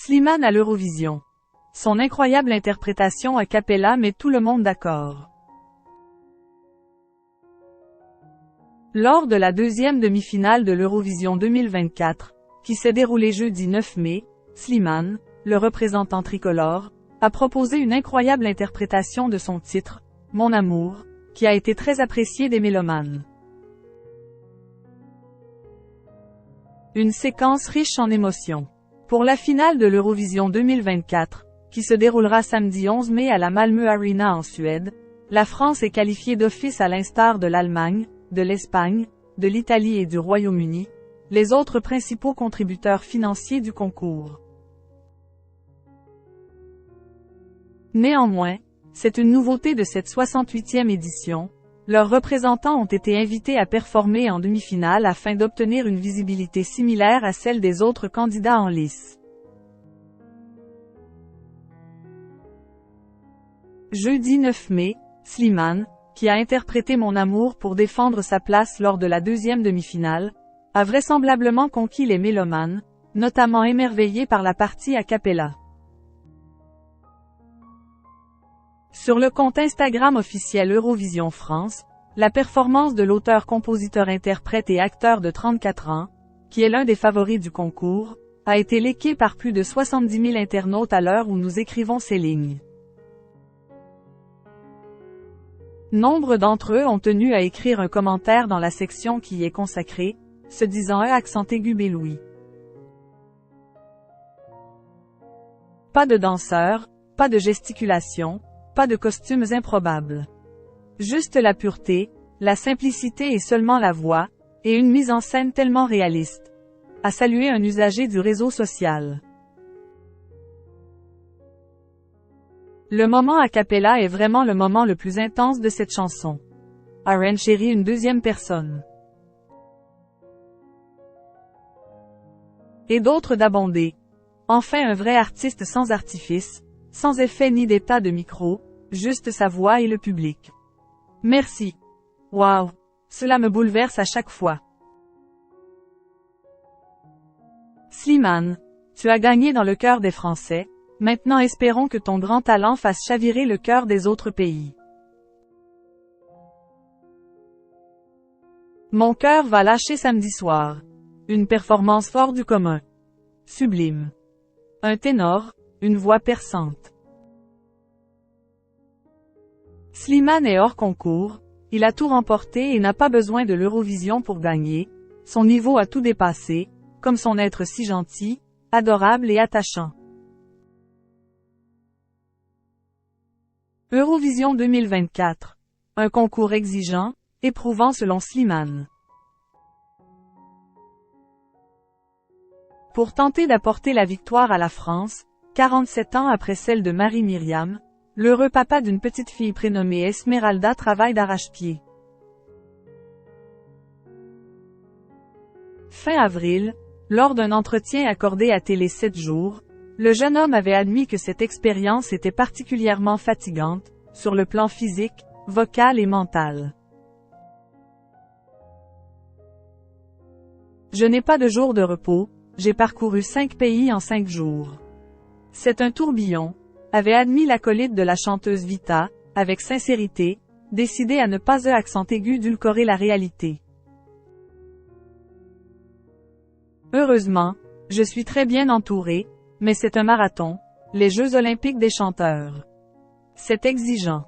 Slimane à l'Eurovision. Son incroyable interprétation a cappella met tout le monde d'accord. Lors de la deuxième demi-finale de l'Eurovision 2024, qui s'est déroulée jeudi 9 mai, Slimane, le représentant tricolore, a proposé une incroyable interprétation de son titre, Mon amour, qui a été très apprécié des mélomanes. Une séquence riche en émotions. Pour la finale de l'Eurovision 2024, qui se déroulera samedi 11 mai à la Malmö Arena en Suède, la France est qualifiée d'office à l'instar de l'Allemagne, de l'Espagne, de l'Italie et du Royaume-Uni, les autres principaux contributeurs financiers du concours. Néanmoins, c'est une nouveauté de cette 68e édition, leurs représentants ont été invités à performer en demi-finale afin d'obtenir une visibilité similaire à celle des autres candidats en lice. Jeudi 9 mai, Slimane, qui a interprété Mon amour pour défendre sa place lors de la deuxième demi-finale, a vraisemblablement conquis les mélomanes, notamment émerveillés par la partie a cappella. Sur le compte Instagram officiel Eurovision France, la performance de l'auteur-compositeur-interprète et acteur de 34 ans, qui est l'un des favoris du concours, a été léquée par plus de 70 000 internautes à l'heure où nous écrivons ces lignes. Nombre d'entre eux ont tenu à écrire un commentaire dans la section qui y est consacrée, se disant accent aigu béloui. Pas de danseurs, pas de gesticulation, pas de costumes improbables. Juste la pureté, la simplicité et seulement la voix, et une mise en scène tellement réaliste. A salué un usager du réseau social. Le moment a cappella est vraiment le moment le plus intense de cette chanson. Aren chérit une deuxième personne. Et d'autres d'abonder. Enfin un vrai artiste sans artifice, sans effet ni d'état de micro, juste sa voix et le public. Merci. Waouh. Cela me bouleverse à chaque fois. Slimane, tu as gagné dans le cœur des Français, maintenant espérons que ton grand talent fasse chavirer le cœur des autres pays. Mon cœur va lâcher samedi soir. Une performance hors du commun. Sublime. Un ténor, une voix perçante. Slimane est hors concours, il a tout remporté et n'a pas besoin de l'Eurovision pour gagner, son niveau a tout dépassé, comme son être si gentil, adorable et attachant. Eurovision 2024. Un concours exigeant, éprouvant selon Slimane. Pour tenter d'apporter la victoire à la France, 47 ans après celle de Marie-Myriam, l'heureux papa d'une petite fille prénommée Esmeralda travaille d'arrache-pied. Fin avril, lors d'un entretien accordé à Télé 7 jours, le jeune homme avait admis que cette expérience était particulièrement fatigante, sur le plan physique, vocal et mental. Je n'ai pas de jour de repos, j'ai parcouru 5 pays en 5 jours. C'est un tourbillon, avait admis l'acolyte de la chanteuse Vita, avec sincérité, décidé à ne pas accent aigu dulcorer la réalité. Heureusement, je suis très bien entouré, mais c'est un marathon, les Jeux olympiques des chanteurs. C'est exigeant.